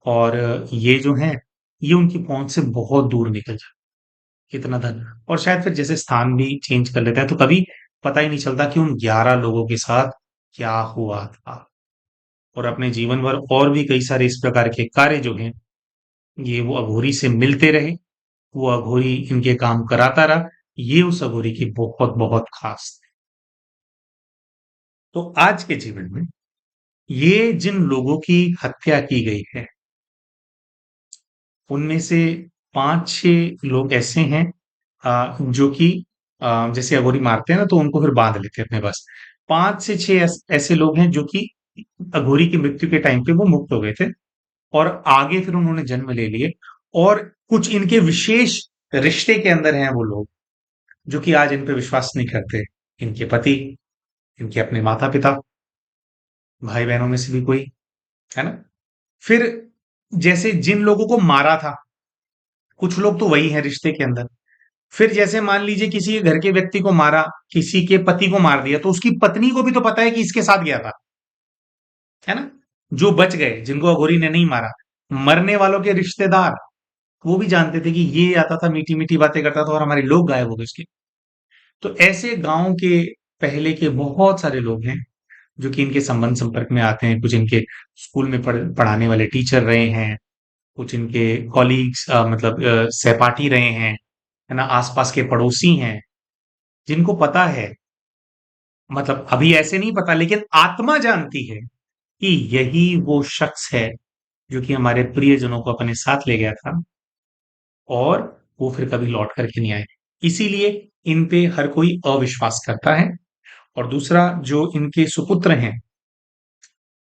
[SPEAKER 1] और ये जो है, ये उनकी पहुंच से बहुत दूर निकल जाता है, इतना धन। और शायद फिर जैसे स्थान भी चेंज कर लेता है, तो कभी पता ही नहीं चलता कि उन 11 लोगों के साथ क्या हुआ था। और अपने जीवन भर और भी कई सारे इस प्रकार के कार्य जो हैं, ये वो अघोरी से मिलते रहे, वो अघोरी इनके काम कराता रहा। ये उस अघोरी की बहुत बहुत खास। तो आज के जीवन में ये जिन लोगों की हत्या की गई है, उनमें से 5-6 लोग ऐसे हैं, जो कि जैसे अघोरी मारते हैं ना, तो उनको फिर बांध लेते हैं अपने पास। 5 से 6 ऐसे लोग हैं जो कि अघोरी की मृत्यु के टाइम पे वो मुक्त हो गए थे, और आगे फिर उन्होंने जन्म ले लिए। और कुछ इनके विशेष रिश्ते के अंदर हैं वो लोग, जो कि आज इन पे विश्वास नहीं करते। इनके पति, इनके अपने माता पिता, भाई बहनों में से भी कोई, है ना। फिर जैसे जिन लोगों को मारा था, कुछ लोग तो वही हैं रिश्ते के अंदर। फिर जैसे मान लीजिए किसी के घर के व्यक्ति को मारा, किसी के पति को मार दिया, तो उसकी पत्नी को भी तो पता है कि इसके साथ गया था, है ना। जो बच गए, जिनको अघोरी ने नहीं मारा, मरने वालों के रिश्तेदार, वो भी जानते थे कि ये आता था, मीठी मीठी बातें करता था, और हमारे लोग गायब हो गए उसके। तो ऐसे गांव के पहले के बहुत सारे लोग हैं, जो कि इनके संबंध संपर्क में आते हैं। कुछ इनके स्कूल में पढ़ाने वाले टीचर रहे हैं, कुछ इनके कॉलीग्स, मतलब सहपाठी रहे हैं, है ना, आसपास के पड़ोसी हैं, जिनको पता है, मतलब अभी ऐसे नहीं पता, लेकिन आत्मा जानती है कि यही वो शख्स है जो कि हमारे प्रियजनों को अपने साथ ले गया था, और वो फिर कभी लौट करके नहीं आए। इसीलिए इन पे हर कोई अविश्वास करता है। और दूसरा, जो इनके सुपुत्र हैं,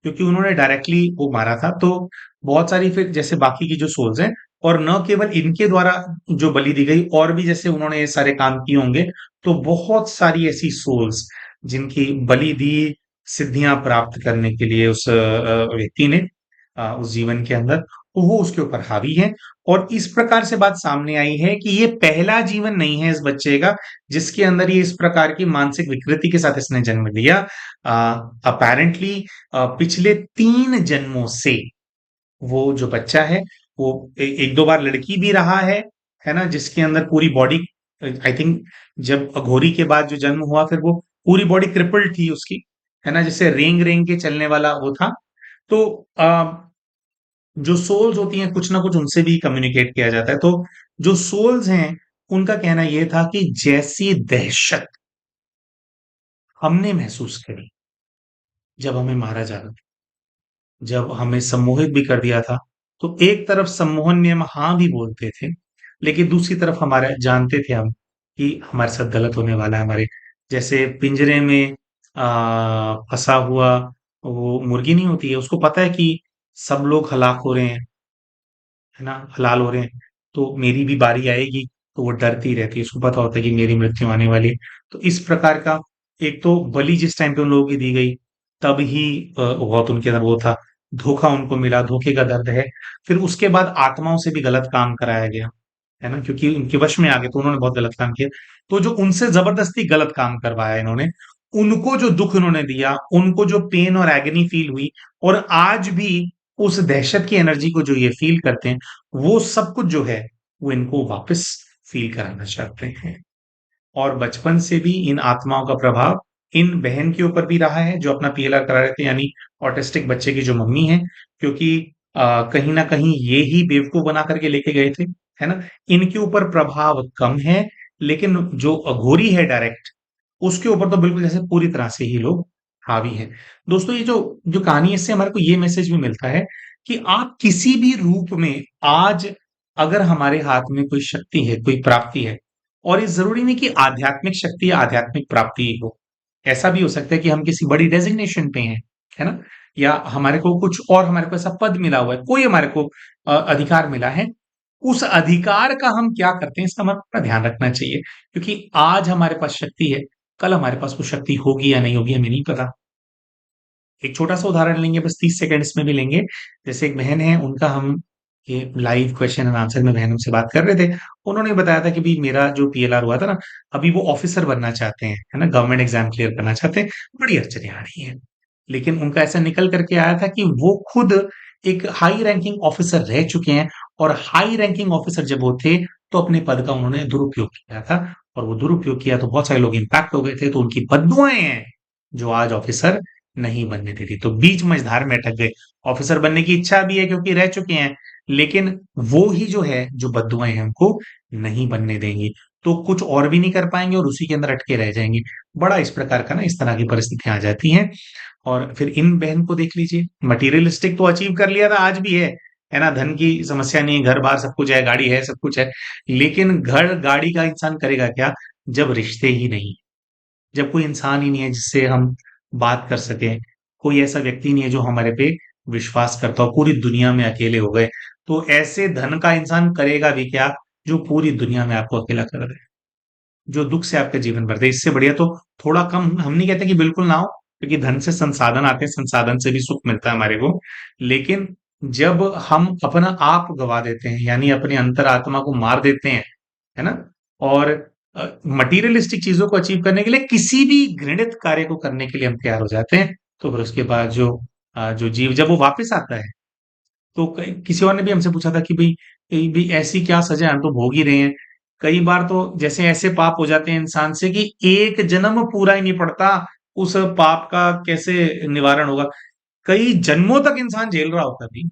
[SPEAKER 1] क्योंकि उन्होंने डायरेक्टली वो मारा था, तो बहुत सारी फिर जैसे बाकी की जो सोल्स हैं, और न केवल इनके द्वारा जो बलि दी गई, और भी जैसे उन्होंने ये सारे काम किए होंगे, तो बहुत सारी ऐसी सोल्स जिनकी बलि दी सिद्धियां प्राप्त करने के लिए उस व्यक्ति ने, उस जीवन के अंदर, तो वो उसके ऊपर हावी है। और इस प्रकार से बात सामने आई है कि ये पहला जीवन नहीं है इस बच्चे का, जिसके अंदर ये इस प्रकार की मानसिक विकृति के साथ इसने जन्म लिया। अपेरेंटली पिछले 3 जन्मों से वो जो बच्चा है, वो एक दो बार लड़की भी रहा है ना, जिसके अंदर पूरी बॉडी, आई थिंक जब अघोरी के बाद जो जन्म हुआ, फिर वो पूरी बॉडी क्रिपल्ड थी उसकी, है ना, जिससे रेंग रेंग के चलने वाला वो था। तो जो सोल्स होती हैं, कुछ ना कुछ उनसे भी कम्युनिकेट किया जाता है। तो जो सोल्स हैं, उनका कहना यह था कि जैसी दहशत हमने महसूस करी जब हमें मारा जा रहा था, जब हमें सम्मोहित भी कर दिया था, तो एक तरफ सम्मोहन नियम हाँ भी बोलते थे, लेकिन दूसरी तरफ हमारे जानते थे हम कि हमारे साथ गलत होने वाला है। हमारे जैसे पिंजरे में फंसा हुआ वो मुर्गी नहीं होती है, उसको पता है कि सब लोग हलाक हो रहे हैं, है ना, हलाल हो रहे हैं, तो मेरी भी बारी आएगी। तो वो डरती रहती है, उसको पता होता है कि मेरी मृत्यु आने वाली है। तो इस प्रकार का एक तो बलि जिस टाइम पे उन लोगों की दी गई, तब ही बहुत उनके अंदर वो था, धोखा उनको मिला, धोखे का दर्द है। फिर उसके बाद आत्माओं से भी गलत काम कराया गया, है ना, क्योंकि उनके वश में आ गए तो उन्होंने बहुत गलत काम किया। तो जो उनसे जबरदस्ती गलत काम करवाया इन्होंने, उनको जो दुख इन्होंने दिया, उनको जो पेन और एगनी फील हुई, और आज भी उस दहशत की एनर्जी को जो ये फील करते हैं, वो सब कुछ जो है वो इनको वापस फील कराना चाहते हैं। और बचपन से भी इन आत्माओं का प्रभाव इन बहन के ऊपर भी रहा है जो अपना पीएलआर करा रहे थे, यानी ऑटिस्टिक बच्चे की जो मम्मी है, क्योंकि कहीं ना कहीं ये ही बेवकूफ बना करके लेके गए थे, है ना। इनके ऊपर प्रभाव कम है, लेकिन जो अघोरी है डायरेक्ट, उसके ऊपर तो बिल्कुल जैसे पूरी तरह से ही लोग हावी हैं। दोस्तों, ये जो जो कहानी है, इससे हमारे को ये मैसेज भी मिलता है कि आप किसी भी रूप में आज अगर हमारे हाथ में कोई शक्ति है, कोई प्राप्ति है, और ये जरूरी नहीं कि आध्यात्मिक शक्ति या आध्यात्मिक प्राप्ति ही हो। ऐसा भी हो सकता है कि हम किसी बड़ी डेजिग्नेशन पे हैं, है ना, या हमारे को कुछ और, हमारे को ऐसा पद मिला हुआ है, कोई हमारे को अधिकार मिला है। उस अधिकार का हम क्या करते हैं, इसका हमें अपना ध्यान रखना चाहिए, क्योंकि आज हमारे पास शक्ति है, कल हमारे पास वो शक्ति होगी या नहीं होगी हमें नहीं पता। एक छोटा सा उदाहरण लेंगे, बस 30 सेकंड इसमें भी लेंगे। जैसे एक बहन है, उनका हम ये लाइव क्वेश्चन एंड आंसर में बहन उनसे बात कर रहे थे। उन्होंने बताया था कि भाई मेरा जो पीएलआर हुआ था ना, अभी वो ऑफिसर बनना चाहते हैं, है ना, गवर्नमेंट एग्जाम क्लियर करना चाहते हैं। बड़ी अड़चने आ रही हैं, लेकिन उनका ऐसा निकल करके आया था कि वो खुद एक हाई रैंकिंग ऑफिसर रह चुके हैं, और हाई रैंकिंग ऑफिसर जब वो थे, तो अपने पद का उन्होंने दुरुपयोग किया था, और वो दुरुपयोग किया तो बहुत सारे लोग इंपैक्ट हो गए थे, तो उनकी बददुआएं हैं जो आज ऑफिसर नहीं बनने देती। तो बीच मझधार में अटक गए। ऑफिसर बनने की इच्छा भी है क्योंकि रह चुके हैं, लेकिन वो ही जो है, जो बददुआएं हैं, उनको नहीं बनने देंगी। तो कुछ और भी नहीं कर पाएंगे और उसी के अंदर अटके रह जाएंगे। बड़ा इस प्रकार का ना, इस तरह की परिस्थितियां आ जाती हैं। और फिर इन बहन को देख लीजिए, मटीरियलिस्टिक तो अचीव कर लिया था, आज भी है ना, धन की समस्या नहीं, घर बार सब कुछ है, गाड़ी है, सब कुछ है। लेकिन घर गाड़ी का इंसान करेगा क्या, जब रिश्ते ही नहीं, जब कोई इंसान ही नहीं है जिससे हम बात कर सके, कोई ऐसा व्यक्ति नहीं है जो हमारे पे विश्वास करता हो, पूरी दुनिया में अकेले हो गए। तो ऐसे धन का इंसान करेगा भी क्या, जो पूरी दुनिया में आपको अकेला कर दे, जो दुख से आपका जीवन भर दे। इससे बढ़िया तो थोड़ा कम, हम नहीं कहते कि बिल्कुल ना हो, क्योंकि धन से संसाधन आते हैं, संसाधन से भी सुख मिलता है हमारे को। लेकिन जब हम अपना आप गवा देते हैं, यानी अपने अंतरात्मा को मार देते हैं, है ना, और मटीरियलिस्टिक चीजों को अचीव करने के लिए किसी भी घृणित कार्य को करने के लिए हम तैयार हो जाते हैं, तो फिर उसके बाद जो जीव जब वो वापस आता है, तो किसी और ने भी हमसे पूछा था कि भाई भी ऐसी क्या सजा, हम तो भोग ही रहे हैं। कई बार तो जैसे ऐसे पाप हो जाते हैं इंसान से कि एक जन्म पूरा ही नहीं पड़ता, उस पाप का कैसे निवारण होगा। कई जन्मों तक इंसान झेल रहा होता भी,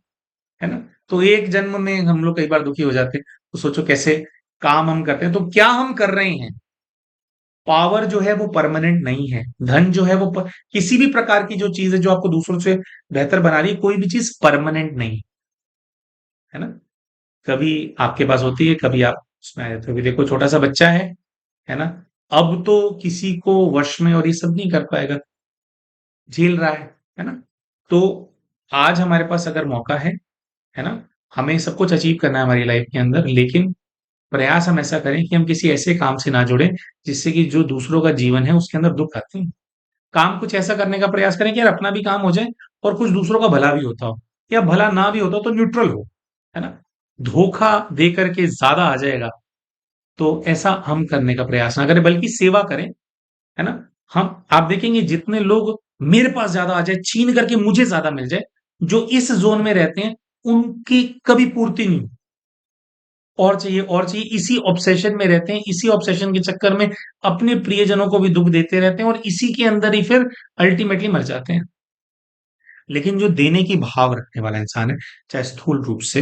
[SPEAKER 1] है ना। तो एक जन्म में हम लोग कई बार दुखी हो जाते हैं। तो सोचो कैसे काम हम करते हैं, तो क्या हम कर रहे हैं। पावर जो है वो परमानेंट नहीं है, धन जो है वो किसी भी प्रकार की जो चीज है जो आपको दूसरों से बेहतर बना रही है, कोई भी चीज परमानेंट नहीं, है ना। कभी आपके पास होती है, कभी आप उसमें आ जाते हो। अभी देखो छोटा सा बच्चा है ना, अब तो किसी को वश में और ये सब नहीं कर पाएगा, झेल रहा है ना। तो आज हमारे पास अगर मौका है ना, हमें सब कुछ अचीव करना है हमारी लाइफ के अंदर, लेकिन प्रयास हम ऐसा करें कि हम किसी ऐसे काम से ना जुड़े जिससे कि जो दूसरों का जीवन है उसके अंदर दुख आते हैं। काम कुछ ऐसा करने का प्रयास करें कि यार अपना भी काम हो जाए और कुछ दूसरों का भला भी होता हो, या भला ना भी होता हो तो न्यूट्रल हो, है ना। धोखा दे करके ज्यादा आ जाएगा, तो ऐसा हम करने का प्रयास ना करें, बल्कि सेवा करें, है ना। हम आप देखेंगे जितने लोग मेरे पास ज्यादा आ जाए, छीन करके मुझे ज्यादा मिल जाए, जो इस जोन में रहते हैं उनकी कभी पूर्ति नहीं, और चाहिए और चाहिए, इसी ऑब्सेशन में रहते हैं, इसी ऑब्सेशन के चक्कर में अपने प्रियजनों को भी दुख देते रहते हैं, और इसी के अंदर ही फिर अल्टीमेटली मर जाते हैं। लेकिन जो देने की भाव रखने वाला इंसान है, चाहे स्थूल रूप से,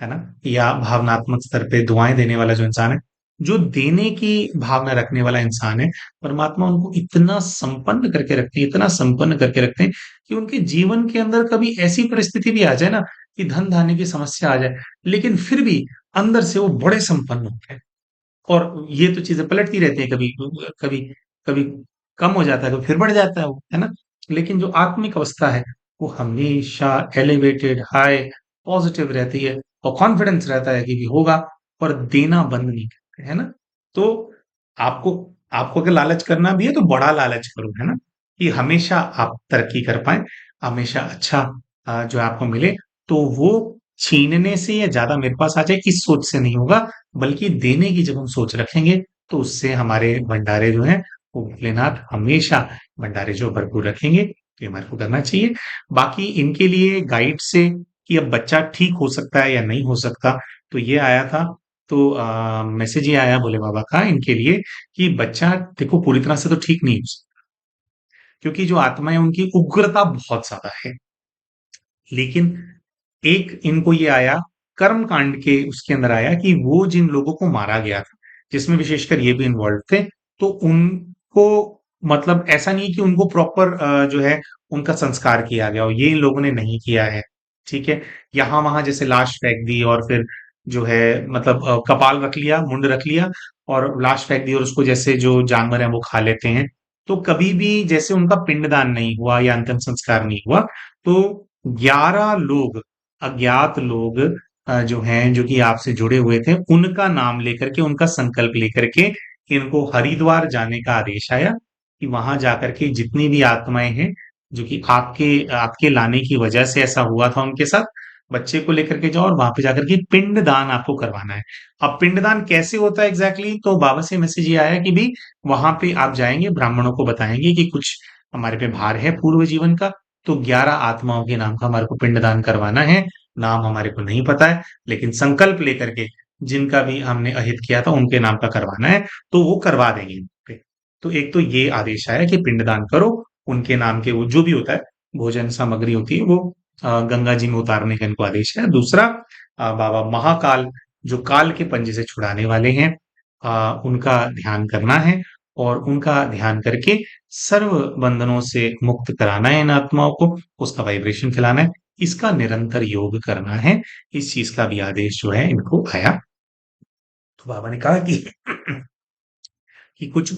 [SPEAKER 1] है ना, या भावनात्मक स्तर पे दुआएं देने वाला जो इंसान है, जो देने की भावना रखने वाला इंसान है, परमात्मा उनको इतना संपन्न करके रखते हैं, इतना संपन्न करके रखते हैं कि उनके जीवन के अंदर कभी ऐसी परिस्थिति भी आ जाए ना, कि धन धान्य की समस्या आ जाए, लेकिन फिर भी अंदर से वो बड़े संपन्न होते हैं। और ये तो चीजें पलटती रहती है, कभी कभी कभी कम हो जाता है, कभी फिर बढ़ जाता है वो, है ना? लेकिन जो आत्मिक अवस्था है वो हमेशा एलिवेटेड, हाई, पॉजिटिव रहती है, और कॉन्फिडेंस रहता है कि भी होगा, और देना बंद नहीं करते, है ना? तो आपको आपको अगर लालच करना भी है तो बड़ा लालच करो, है ना? कि हमेशा आप तरक्की कर पाए, हमेशा अच्छा जो आपको मिले, तो वो छीनने से या ज्यादा मेरे पास आ जाए इस सोच से नहीं होगा, बल्कि देने की जब हम सोच रखेंगे तो उससे हमारे भंडारे जो हैं वो भोलेनाथ हमेशा भंडारे जो भरपूर रखेंगे। ये हमारे को करना चाहिए। बाकी इनके लिए गाइड से कि अब बच्चा ठीक हो सकता है या नहीं हो सकता, तो ये आया था। तो मैसेज ये आया भोले बाबा का इनके लिए कि बच्चा देखो पूरी तरह से तो ठीक नहीं हो सकता, क्योंकि जो आत्मा है उनकी उग्रता बहुत ज्यादा है। लेकिन एक इनको ये आया, कर्म कांड के उसके अंदर आया कि वो जिन लोगों को मारा गया था, जिसमें विशेषकर ये भी इन्वॉल्व थे, तो उनको मतलब ऐसा नहीं कि उनको प्रॉपर जो है उनका संस्कार किया गया, और ये इन लोगों ने नहीं किया है। ठीक है, यहाँ वहां जैसे लाश फेंक दी, और फिर जो है मतलब कपाल रख लिया, मुंड रख लिया, और लाश फेंक दी, और उसको जैसे जो जानवर हैं वो खा लेते हैं। तो कभी भी जैसे उनका पिंडदान नहीं हुआ या अंतिम संस्कार नहीं हुआ, तो 11 लोग, अज्ञात लोग जो हैं, जो कि आपसे जुड़े हुए थे, उनका नाम लेकर के, उनका संकल्प लेकर के इनको हरिद्वार जाने का आदेश आया कि वहां जाकर के जितनी भी आत्माएं हैं, जो कि आपके आपके लाने की वजह से ऐसा हुआ था उनके साथ, बच्चे को लेकर के जाओ और वहां पे जाकर के पिंडदान आपको करवाना है। अब पिंडदान कैसे होता है एग्जैक्टली exactly? तो बाबा से मैसेज ये आया कि भी वहां पे आप जाएंगे, ब्राह्मणों को बताएंगे कि कुछ हमारे पे भार है पूर्व जीवन का, तो 11 आत्माओं के नाम का हमारे को पिंडदान करवाना है। नाम हमारे को नहीं पता है, लेकिन संकल्प लेकर के जिनका भी हमने अहित किया था उनके नाम का करवाना है, तो वो करवा देंगे यहाँ पे। तो एक तो ये आदेश आया कि पिंडदान करो, उनके नाम के वो जो भी होता है, भोजन सामग्री होती है वो गंगा जी में उतारने का इनको आदेश है। दूसरा, बाबा महाकाल जो काल के पंजे से छुड़ाने वाले हैं, उनका ध्यान करना है, और उनका ध्यान करके सर्व बंधनों से मुक्त कराना है इन आत्माओं को, उसका वाइब्रेशन फैलाना है, इसका निरंतर योग करना है। इस चीज का भी आदेश जो है इनको आया। तो बाबा ने कहा कि कुछ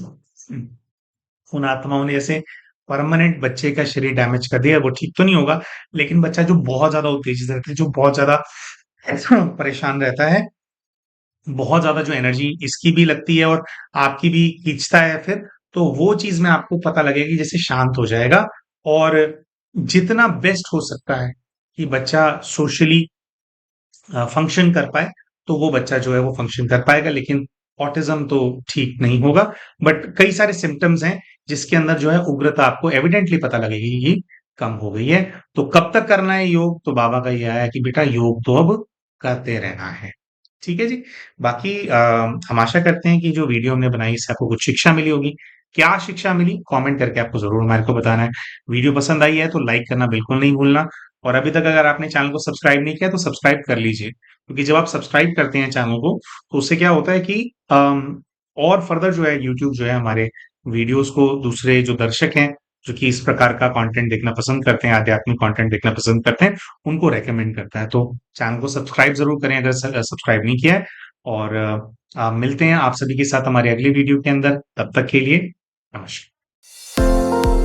[SPEAKER 1] उन आत्माओं ने जैसे परमानेंट बच्चे का शरीर डैमेज कर दिया, वो ठीक तो नहीं होगा, लेकिन बच्चा जो बहुत ज्यादा उत्तेजित रहता है, जो बहुत ज्यादा परेशान रहता है, बहुत ज्यादा जो एनर्जी इसकी भी लगती है और आपकी भी खींचता है, फिर तो वो चीज में आपको पता लगेगा कि जैसे शांत हो जाएगा, और जितना बेस्ट हो सकता है कि बच्चा सोशली फंक्शन कर पाए, तो वो बच्चा जो है वो फंक्शन कर पाएगा। लेकिन ऑटिज्म तो ठीक नहीं होगा, बट कई सारे सिम्टम्स हैं जिसके अंदर जो है उग्रता आपको एविडेंटली पता लगेगी कि कम हो गई है। तो कब तक करना है योग, तो बाबा का ये आया कि बेटा योग तो अब करते रहना है। ठीक है जी। बाकी हम आशा करते हैं कि जो वीडियो हमने बनाई इससे आपको कुछ शिक्षा मिली होगी। क्या शिक्षा मिली कमेंट करके आपको जरूर हमारे को बताना है। वीडियो पसंद आई है तो लाइक करना बिल्कुल नहीं भूलना, और अभी तक अगर आपने चैनल को सब्सक्राइब नहीं किया तो सब्सक्राइब कर लीजिए, क्योंकि जब आप सब्सक्राइब करते हैं चैनल को, तो उससे क्या होता है कि और फर्दर जो है यूट्यूब जो है हमारे वीडियोस को दूसरे जो दर्शक हैं, जो कि इस प्रकार का कंटेंट देखना पसंद करते हैं, आध्यात्मिक कंटेंट देखना पसंद करते हैं, उनको रेकमेंड करता है। तो चैनल को सब्सक्राइब जरूर करें अगर सब्सक्राइब नहीं किया है। और मिलते हैं आप सभी के साथ हमारे अगली वीडियो के अंदर, तब तक के लिए नमस्कार।